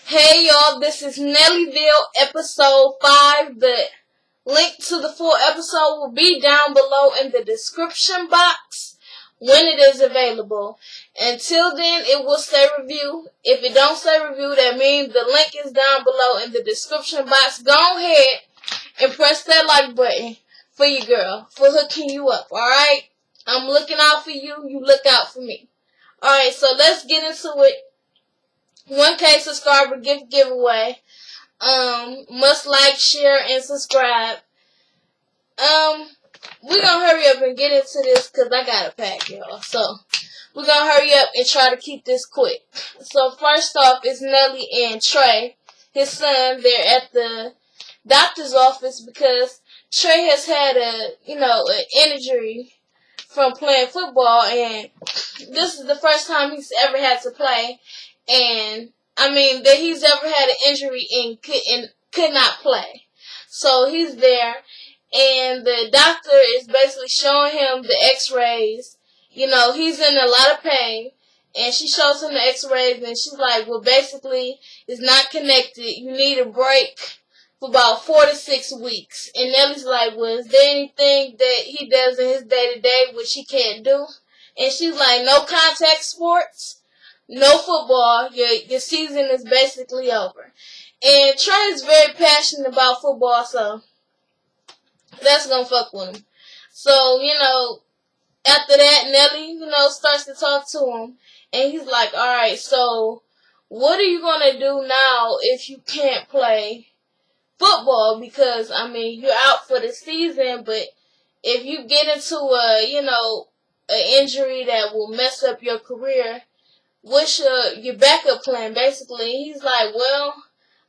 Hey y'all, this is Nellyville episode 5. The link to the full episode will be down below in the description box when it is available. Until then, it will say review. If it don't say review, that means the link is down below in the description box. Go ahead and press that like button for your girl, for hooking you up, alright? I'm looking out for you, you look out for me. Alright, so let's get into it. 1K subscriber gift giveaway. Must like, share, and subscribe. We're gonna hurry up and get into this because I got a pack, y'all. So, we're gonna hurry up and try to keep this quick. So, first off is Nelly and Trey, his son. They're at the doctor's office because Trey has had an injury from playing football, and this is the first time he's ever had to play. And that he's ever had an injury and could not play. So he's there, and the doctor is basically showing him the x-rays. He's in a lot of pain, and she shows him the x-rays, and she's like, well, basically, it's not connected. You need a break for about 4 to 6 weeks. And Nelly's like, well, is there anything that he does in his day-to-day which he can't do? And she's like, no contact sports. No football. Your season is basically over. And Trey is very passionate about football, so that's gonna fuck with him. So, after that, Nelly, starts to talk to him. And he's like, alright, so what are you gonna do now if you can't play football? Because, you're out for the season, but if you get into an injury that will mess up your career, what's your backup plan, basically? He's like, well,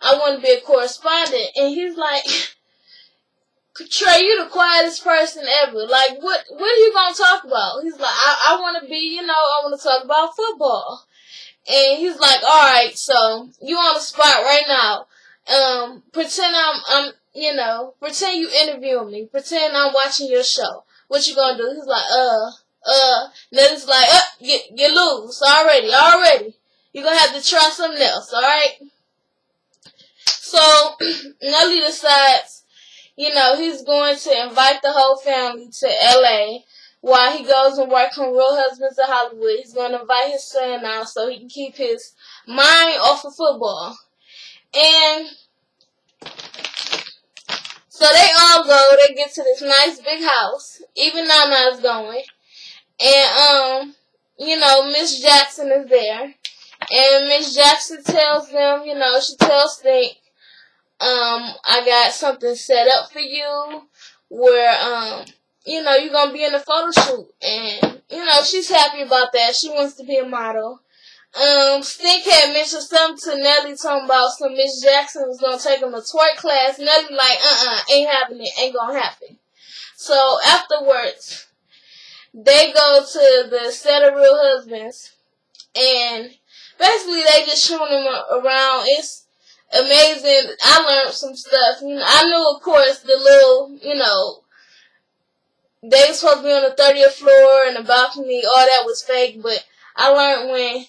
I want to be a correspondent. And he's like, Trey, you the quietest person ever. Like, what are you going to talk about? He's like, I want to be, I want to talk about football. And he's like, all right, so you on the spot right now. Pretend pretend you interviewing me. Pretend I'm watching your show. What you going to do? He's like, Nelly's like, you lose already. You're going to have to try something else, alright? So, Nelly decides, he's going to invite the whole family to LA while he goes and work on Real Husbands of Hollywood. He's going to invite his son out so he can keep his mind off of football. And so they all go, they get to this nice big house. Even Nana's going. And, Miss Jackson is there. And Miss Jackson tells them, she tells Stink, I got something set up for you where, you're going to be in a photo shoot. And, she's happy about that. She wants to be a model. Stink had mentioned something to Nelly talking about some Miss Jackson was going to take him a twerk class. Nelly like, ain't happening. Ain't going to happen. So, afterwards, they go to the set of Real Husbands, and basically they just showing them around. It's amazing. I learned some stuff. I knew, of course, the little, they were supposed to be on the 30th floor and the balcony, all that was fake, but I learned when,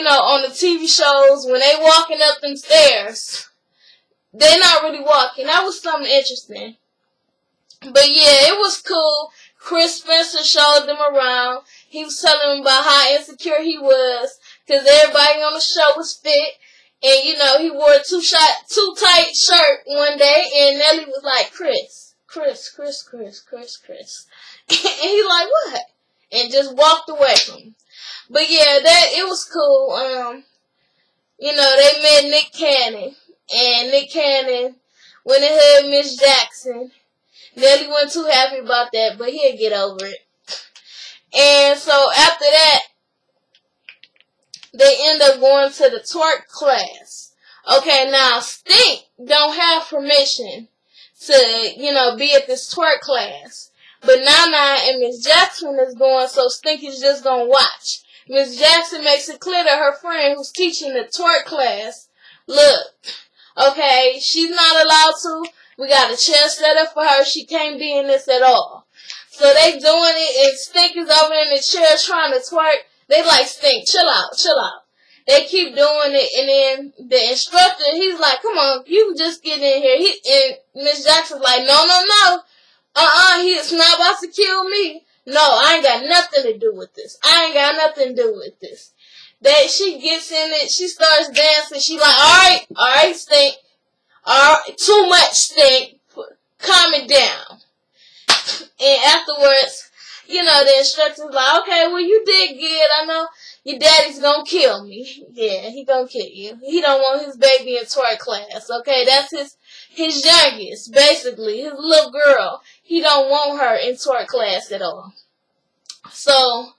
on the TV shows, when they walking up them stairs, they're not really walking. That was something interesting. But yeah, it was cool. Chris Spencer showed them around. He was telling them about how insecure he was because everybody on the show was fit. And, he wore a too tight shirt one day. And Nelly was like, Chris. And he like, what? And just walked away from him. But yeah, it was cool. They met Nick Cannon. And Nick Cannon went ahead with Miss Jackson. Nelly wasn't too happy about that, but he'll get over it. And so after that, they end up going to the twerk class. Okay, now Stink don't have permission to, be at this twerk class. But Nana and Miss Jackson is going, so Stink is just going to watch. Miss Jackson makes it clear to her friend who's teaching the twerk class, look, okay, she's not allowed to. We got a chair set up for her. She can't be in this at all. So they doing it, and Stink is over in the chair trying to twerk. They like, Stink, chill out. They keep doing it, and then the instructor, he's like, come on, you can just get in here. And Miss Jackson's like, no. He is not about to kill me. No, I ain't got nothing to do with this. She gets in it, she starts dancing, she like, alright, Stink. Alright, too much, Stink. Calm it down. And afterwards, the instructor's like, okay, well, you did good. I know your daddy's gonna kill me. Yeah, he gonna kill you. He don't want his baby in twerk class, okay? That's his youngest, basically, his little girl. He don't want her in twerk class at all. So,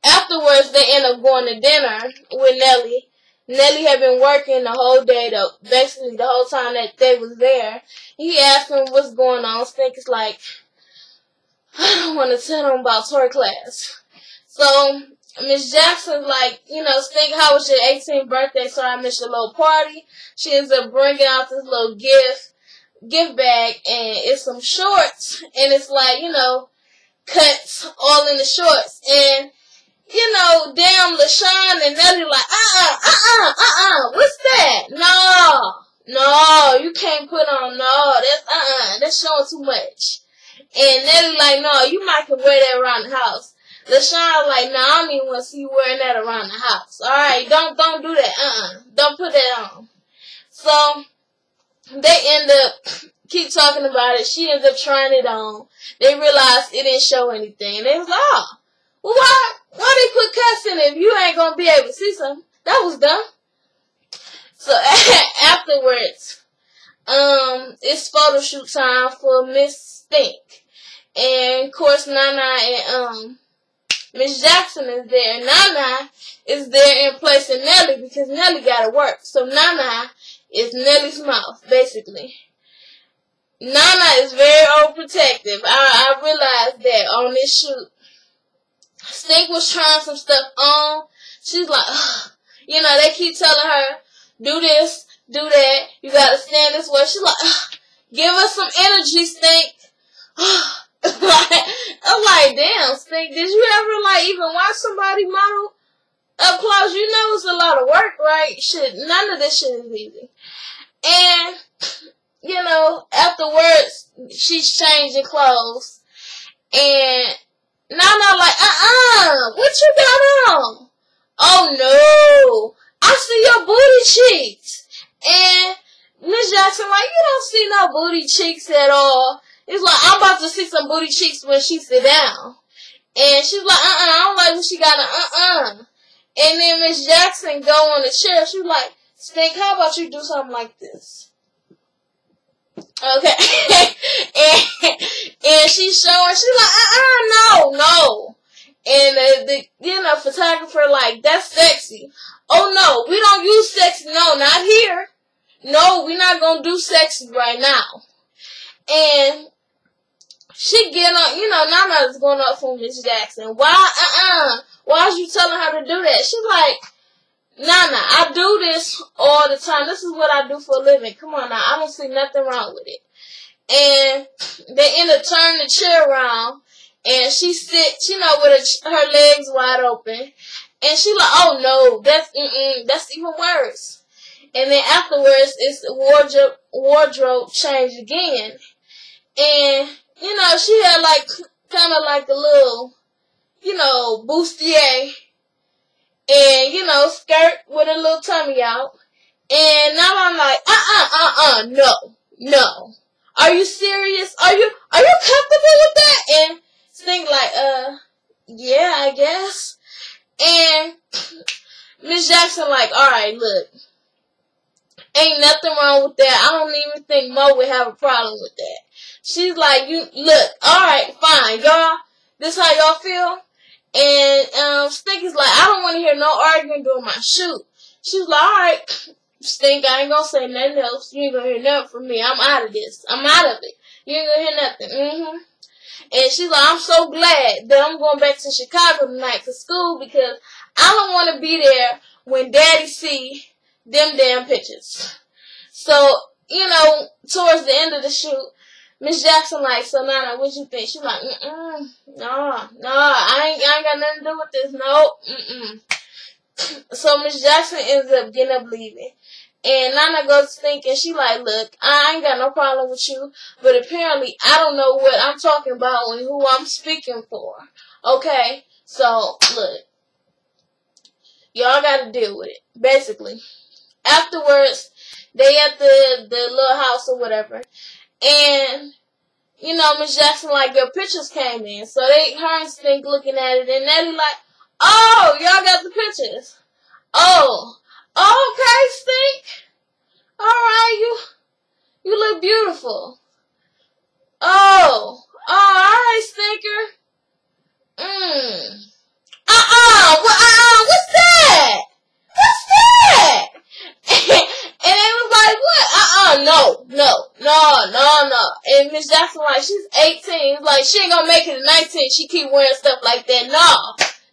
afterwards, they end up going to dinner with Nelly. Nelly had been working the whole day, though, basically the whole time that they was there. He asked him what's going on. Stink is like, I don't want to tell him about twerk class. So, Miss Jackson's like, Stink, how was your 18th birthday? So I missed your little party. She ends up bringing out this little gift bag, and it's some shorts, and it's like, cuts all in the shorts, and damn LaShawn and Nelly like, what's that? No, you can't put on, that's showing too much. And Nelly like, no, you might can wear that around the house. LaShawn like, no, I don't even want to see you wearing that around the house. Alright, don't do that, don't put that on. So, they end up keep talking about it. She ends up trying it on. They realized it didn't show anything. They was like, well, why they put cuts in it if you ain't gonna be able to see something? That was dumb. So afterwards, it's photo shoot time for Miss Stink, and of course Nana and Miss Jackson is there. Nana is there in place of Nelly because Nelly gotta work. So Nana is Nelly's mouth, basically. Nana is very overprotective. I realized that on this shoot. Stink was trying some stuff on. She's like, ugh. They keep telling her, do this, do that. You gotta stand this way. She's like, ugh. Give us some energy, Stink. I'm like, damn, Stink, did you ever, even watch somebody model up close? It's a lot of work, right? Shit, none of this shit is easy. And, afterwards, she's changing clothes. And Nana like, what you got on? Oh, no. I see your booty cheeks. And Miss Jackson like, you don't see no booty cheeks at all. It's like, I'm about to see some booty cheeks when she sit down. And she's like, I don't like when she got an And then Miss Jackson go on the chair. She's like, Stink, how about you do something like this? Okay. and she's showing, she's like, no. And the photographer like, that's sexy. Oh, no, we don't use sexy. No, not here. No, we're not going to do sexy right now. And she get on, Nana's going up for Miss Jackson. Why, why is you telling her to do that? She's like, Nana, I do this all the time. This is what I do for a living. Come on now, I don't see nothing wrong with it. And they end up turning the chair around, and she sits, with her legs wide open. And she like, oh no, that's even worse. And then afterwards, it's the wardrobe change again. And, she had kind of like a little, bustier. And, skirt with a little tummy out. And now I'm like, no. Are you serious? Are you comfortable with that? And Stink like, yeah, I guess. And Miss Jackson like, alright, look. Ain't nothing wrong with that. I don't even think Mo would have a problem with that. She's like, look, alright, fine. Y'all, this how y'all feel? And Stink is like, I don't want to hear no arguing during my shoot. She's like, alright, Stink, I ain't gonna say nothing else. You ain't gonna hear nothing from me. I'm out of this. I'm out of it. You ain't gonna hear nothing. And she's like, I'm so glad that I'm going back to Chicago tonight for school because I don't want to be there when Daddy see them damn pictures. So, towards the end of the shoot, Miss Jackson like, so Nana, what you think? She's like, no, I ain't got nothing to do with this. Nope, So Miss Jackson ends up getting up leaving. And Nana goes thinking, she like, look, I ain't got no problem with you, but apparently I don't know what I'm talking about and who I'm speaking for. Okay? So, look, y'all gotta deal with it, basically. Afterwards, they at the little house or whatever, and, you know, Miss Jackson like, your pictures came in, so her and Stink looking at it, and Nettie like, oh, y'all got the pictures. Oh, okay, Stink. Alright, you look beautiful. Oh, alright, Stinker. What's that? What's that? And they was like, what? No. And Miss Jackson like, she's 18. Like, she ain't gonna make it to 19. She keep wearing stuff like that.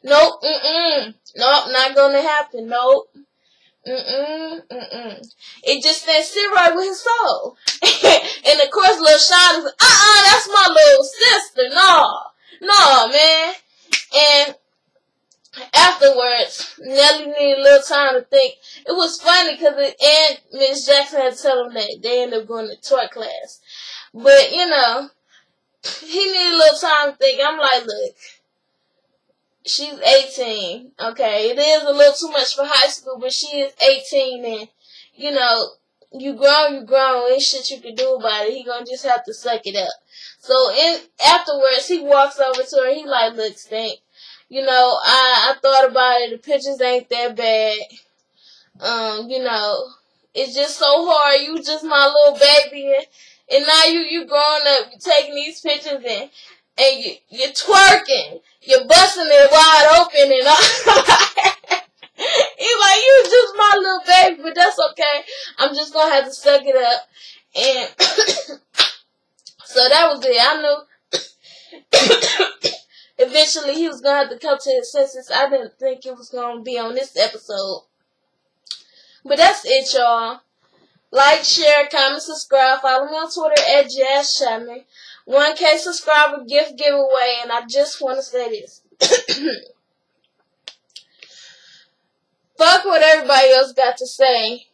Nope, nope, not gonna happen. Nope. It just didn't sit right with his soul. And of course, little Sean is like, that's my little sister. No, man. And afterwards, Nelly needed a little time to think. It was funny because Miss Jackson had to tell him that they ended up going to toy class. But, you know, he needed a little time to think. I'm like, look, she's 18, okay? It is a little too much for high school, but she is 18, and, you know, you grown. Ain't shit you can do about it. He gonna just have to suck it up. So, afterwards, he walks over to her. He like, look, Stink, you know, I thought about it. The pictures ain't that bad. You know, it's just so hard. You just my little baby, and now you growing up. You taking these pictures and you're twerking. You're busting it wide open and all. He's like, you just my little baby, but that's okay. I'm just gonna have to suck it up. And so that was it. I knew eventually he was gonna have to come to his senses. I didn't think it was gonna be on this episode. But that's it, y'all. Like, share, comment, subscribe. Follow me on Twitter at JazzChapman. 1K subscriber gift giveaway, and I just want to say this. Fuck what everybody else got to say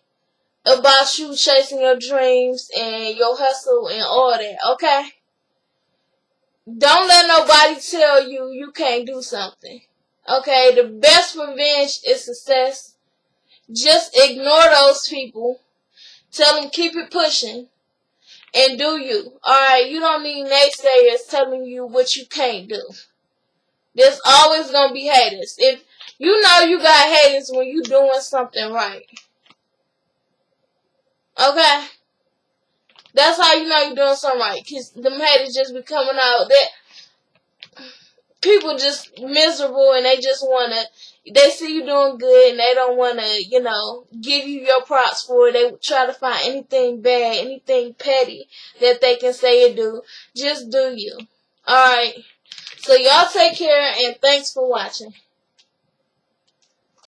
about you chasing your dreams and your hustle and all that, okay? Don't let nobody tell you can't do something, okay? The best revenge is success. Just ignore those people. Tell them keep it pushing. And do you. Alright, you don't need naysayers telling you what you can't do. There's always going to be haters. If you know you got haters when you doing something right. Okay? That's how you know you're doing something right. Because them haters just be coming out. That people just miserable and they just want to, they see you doing good and they don't want to, you know, give you your props for it. They try to find anything bad, anything petty that they can say or do. Just do you. Alright. So y'all take care and thanks for watching.